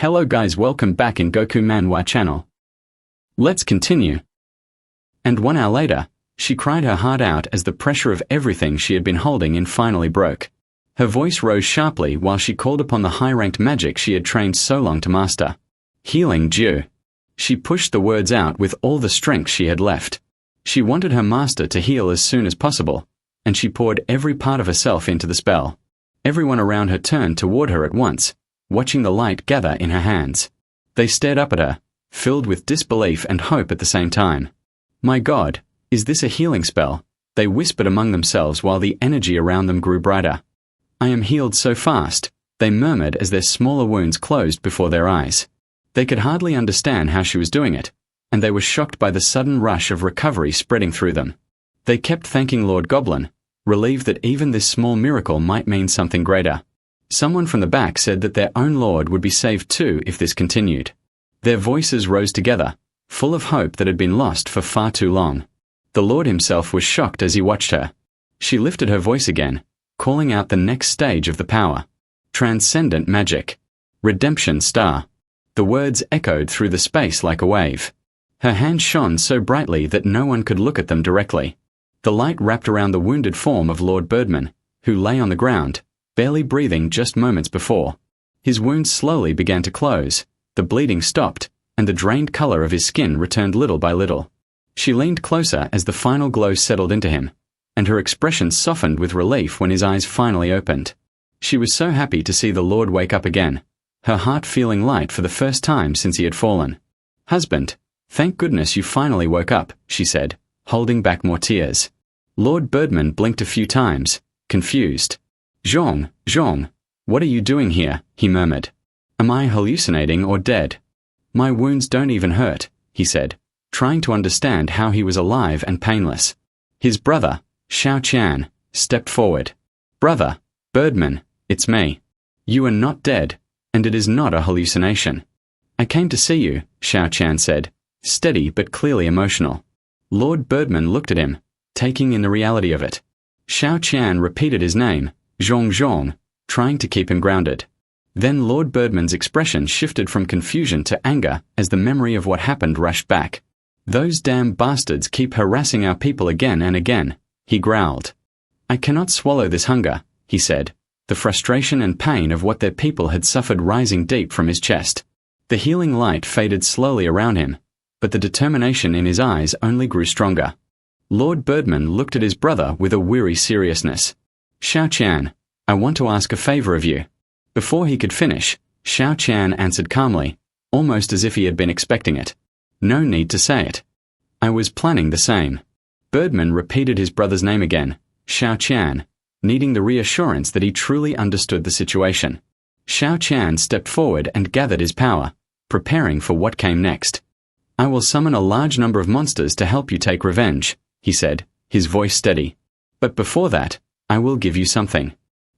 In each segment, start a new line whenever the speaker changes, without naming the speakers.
Hello guys, welcome back in Goku Manhwa channel. Let's continue. And 1 hour later, she cried her heart out as the pressure of everything she had been holding in finally broke. Her voice rose sharply while she called upon the high-ranked magic she had trained so long to master. Healing Dew. She pushed the words out with all the strength she had left. She wanted her master to heal as soon as possible, and she poured every part of herself into the spell. Everyone around her turned toward her at once, watching the light gather in her hands. They stared up at her, filled with disbelief and hope at the same time. My God, is this a healing spell? They whispered among themselves while the energy around them grew brighter. I am healed so fast, they murmured as their smaller wounds closed before their eyes. They could hardly understand how she was doing it, and they were shocked by the sudden rush of recovery spreading through them. They kept thanking Lord Goblin, relieved that even this small miracle might mean something greater. Someone from the back said that their own lord would be saved too if this continued. Their voices rose together, full of hope that had been lost for far too long. The Lord himself was shocked as he watched her. She lifted her voice again, calling out the next stage of the power. Transcendent magic. Redemption star. The words echoed through the space like a wave. Her hands shone so brightly that no one could look at them directly. The light wrapped around the wounded form of Lord Birdman, who lay on the ground, barely breathing just moments before. His wounds slowly began to close, the bleeding stopped, and the drained color of his skin returned little by little. She leaned closer as the final glow settled into him, and her expression softened with relief when his eyes finally opened. She was so happy to see the Lord wake up again, her heart feeling light for the first time since he had fallen. Husband, thank goodness you finally woke up, she said, holding back more tears. Lord Birdman blinked a few times, confused. Zhong, what are you doing here? He murmured. Am I hallucinating or dead? My wounds don't even hurt, he said, trying to understand how he was alive and painless. His brother, Xiao Qian, stepped forward. Brother, Birdman, it's me. You are not dead, and it is not a hallucination. I came to see you, Xiao Qian said, steady but clearly emotional. Lord Birdman looked at him, taking in the reality of it. Xiao Qian repeated his name, Zhong, trying to keep him grounded. Then Lord Birdman's expression shifted from confusion to anger as the memory of what happened rushed back. Those damn bastards keep harassing our people again and again, he growled. I cannot swallow this hunger, he said, the frustration and pain of what their people had suffered rising deep from his chest. The healing light faded slowly around him, but the determination in his eyes only grew stronger. Lord Birdman looked at his brother with a weary seriousness. Xiao Qian, I want to ask a favor of you. Before he could finish, Xiao Qian answered calmly, almost as if he had been expecting it. No need to say it. I was planning the same. Birdman repeated his brother's name again, Xiao Qian, needing the reassurance that he truly understood the situation. Xiao Qian stepped forward and gathered his power, preparing for what came next. I will summon a large number of monsters to help you take revenge, he said, his voice steady. But before that, I will give you something.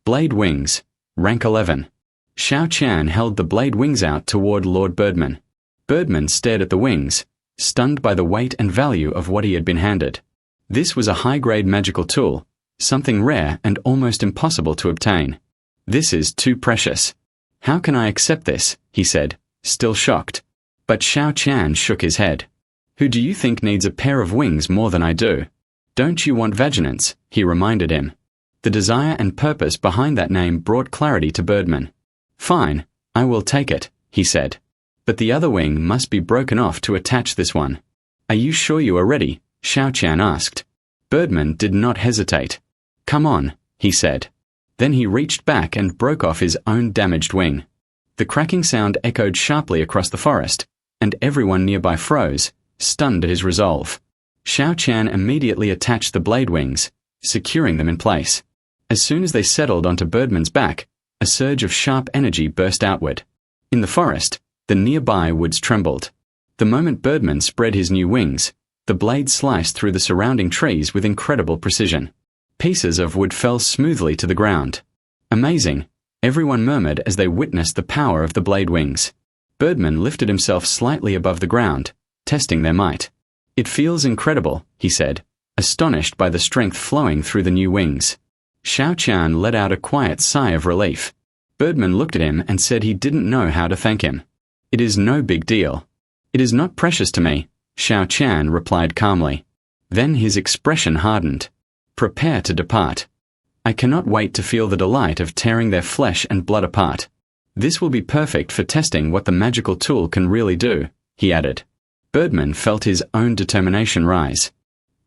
Blade wings, rank 11. Xiao Qian held the blade wings out toward Lord Birdman. Birdman stared at the wings, stunned by the weight and value of what he had been handed. This was a high-grade magical tool, something rare and almost impossible to obtain. This is too precious. How can I accept this? He said, still shocked. But Xiao Qian shook his head. Who do you think needs a pair of wings more than I do? Don't you want vaginance? He reminded him. The desire and purpose behind that name brought clarity to Birdman. Fine, I will take it, he said. But the other wing must be broken off to attach this one. Are you sure you are ready? Xiao Qian asked. Birdman did not hesitate. Come on, he said. Then he reached back and broke off his own damaged wing. The cracking sound echoed sharply across the forest, and everyone nearby froze, stunned at his resolve. Xiao Qian immediately attached the blade wings, securing them in place. As soon as they settled onto Birdman's back, a surge of sharp energy burst outward. In the forest, the nearby woods trembled. The moment Birdman spread his new wings, the blade sliced through the surrounding trees with incredible precision. Pieces of wood fell smoothly to the ground. Amazing, everyone murmured as they witnessed the power of the blade wings. Birdman lifted himself slightly above the ground, testing their might. It feels incredible, he said, astonished by the strength flowing through the new wings. Xiao Qian let out a quiet sigh of relief. Birdman looked at him and said he didn't know how to thank him. It is no big deal. It is not precious to me, Xiao Qian replied calmly. Then his expression hardened. Prepare to depart. I cannot wait to feel the delight of tearing their flesh and blood apart. This will be perfect for testing what the magical tool can really do, he added. Birdman felt his own determination rise.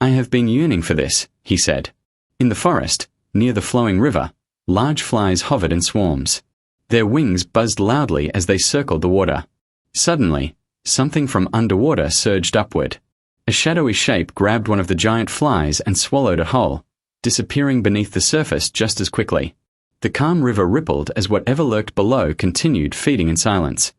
I have been yearning for this, he said. In the forest, near the flowing river, large flies hovered in swarms. Their wings buzzed loudly as they circled the water. Suddenly, something from underwater surged upward. A shadowy shape grabbed one of the giant flies and swallowed it whole, disappearing beneath the surface just as quickly. The calm river rippled as whatever lurked below continued feeding in silence.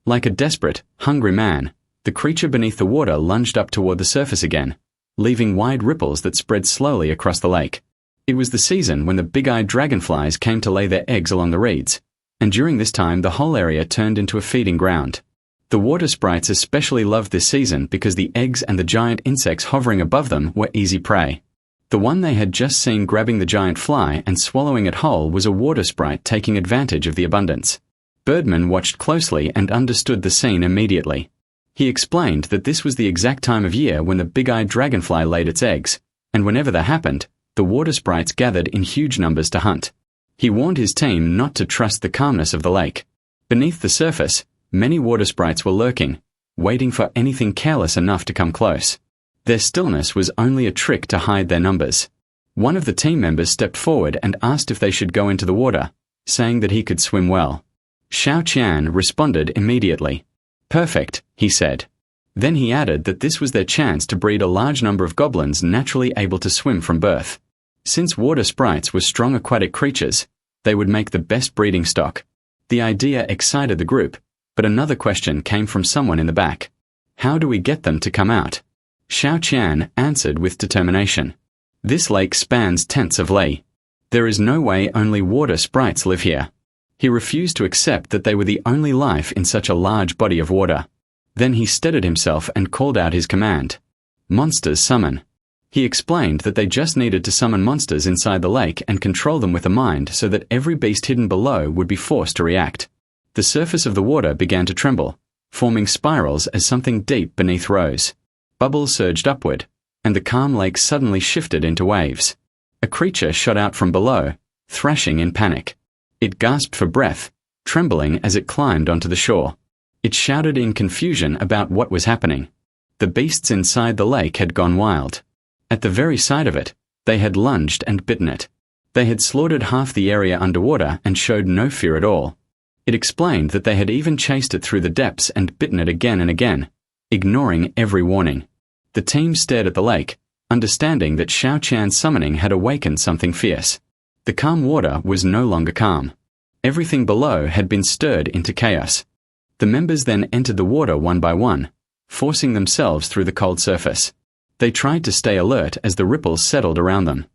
Like a desperate, hungry man, the creature beneath the water lunged up toward the surface again, leaving wide ripples that spread slowly across the lake. It was the season when the big-eyed dragonflies came to lay their eggs along the reeds, and during this time the whole area turned into a feeding ground. The water sprites especially loved this season because the eggs and the giant insects hovering above them were easy prey. The one they had just seen grabbing the giant fly and swallowing it whole was a water sprite taking advantage of the abundance. Birdman watched closely and understood the scene immediately. He explained that this was the exact time of year when the big-eyed dragonfly laid its eggs, and whenever that happened, the water sprites gathered in huge numbers to hunt. He warned his team not to trust the calmness of the lake. Beneath the surface, many water sprites were lurking, waiting for anything careless enough to come close. Their stillness was only a trick to hide their numbers. One of the team members stepped forward and asked if they should go into the water, saying that he could swim well. Xiao Qian responded immediately. Perfect, he said. Then he added that this was their chance to breed a large number of goblins naturally able to swim from birth. Since water sprites were strong aquatic creatures, they would make the best breeding stock. The idea excited the group, but another question came from someone in the back. How do we get them to come out? Xiao Qian answered with determination. This lake spans tenths of li. There is no way only water sprites live here. He refused to accept that they were the only life in such a large body of water. Then he steadied himself and called out his command. Monsters summon. He explained that they just needed to summon monsters inside the lake and control them with a mind so that every beast hidden below would be forced to react. The surface of the water began to tremble, forming spirals as something deep beneath rose. Bubbles surged upward, and the calm lake suddenly shifted into waves. A creature shot out from below, thrashing in panic. It gasped for breath, trembling as it climbed onto the shore. It shouted in confusion about what was happening. The beasts inside the lake had gone wild. At the very sight of it, they had lunged and bitten it. They had slaughtered half the area underwater and showed no fear at all. It explained that they had even chased it through the depths and bitten it again and again, ignoring every warning. The team stared at the lake, understanding that Xiao Qian's summoning had awakened something fierce. The calm water was no longer calm. Everything below had been stirred into chaos. The members then entered the water one by one, forcing themselves through the cold surface. They tried to stay alert as the ripples settled around them.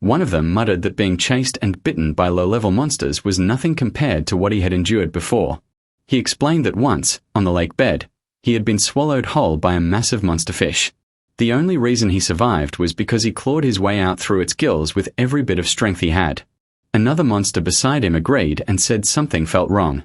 One of them muttered that being chased and bitten by low-level monsters was nothing compared to what he had endured before. He explained that once, on the lake bed, he had been swallowed whole by a massive monster fish. The only reason he survived was because he clawed his way out through its gills with every bit of strength he had. Another monster beside him agreed and said something felt wrong.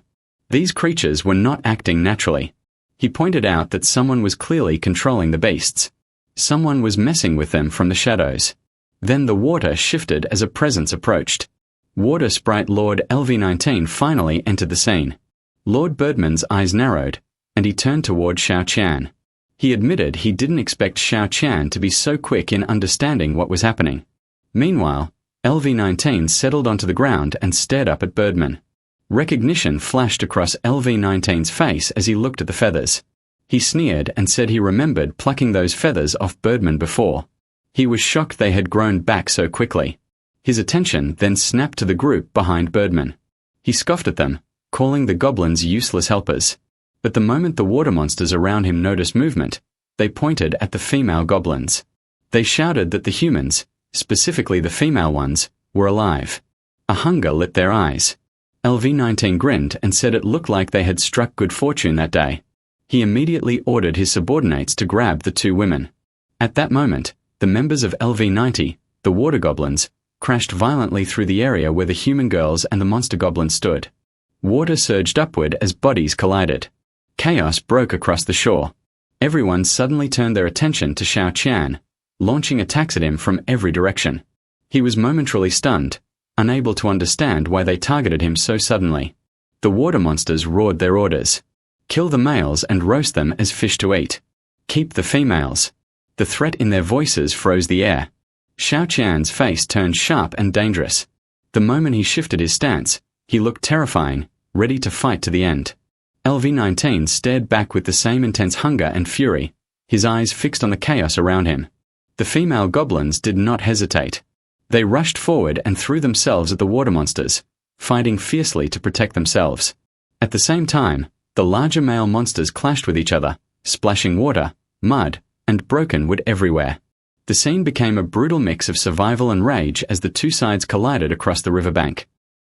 These creatures were not acting naturally. He pointed out that someone was clearly controlling the beasts. Someone was messing with them from the shadows. Then the water shifted as a presence approached. Water sprite Lord LV-19 finally entered the scene. Lord Birdman's eyes narrowed, and he turned toward Xiao Qian. He admitted he didn't expect Xiao Qian to be so quick in understanding what was happening. Meanwhile, LV-19 settled onto the ground and stared up at Birdman. Recognition flashed across LV-19's face as he looked at the feathers. He sneered and said he remembered plucking those feathers off Birdman before. He was shocked they had grown back so quickly. His attention then snapped to the group behind Birdman. He scoffed at them, calling the goblins useless helpers. But the moment the water monsters around him noticed movement, they pointed at the female goblins. They shouted that the humans, specifically the female ones, were alive. A hunger lit their eyes. LV-19 grinned and said it looked like they had struck good fortune that day. He immediately ordered his subordinates to grab the two women. At that moment, the members of LV-90, the water goblins, crashed violently through the area where the human girls and the monster goblins stood. Water surged upward as bodies collided. Chaos broke across the shore. Everyone suddenly turned their attention to Xiao Qian, launching attacks at him from every direction. He was momentarily stunned, unable to understand why they targeted him so suddenly. The water monsters roared their orders. Kill the males and roast them as fish to eat. Keep the females. The threat in their voices froze the air. Xiao Qian's face turned sharp and dangerous. The moment he shifted his stance, he looked terrifying, ready to fight to the end. LV-19 stared back with the same intense hunger and fury, his eyes fixed on the chaos around him. The female goblins did not hesitate. They rushed forward and threw themselves at the water monsters, fighting fiercely to protect themselves. At the same time, the larger male monsters clashed with each other, splashing water, mud, and broken wood everywhere. The scene became a brutal mix of survival and rage as the two sides collided across the riverbank.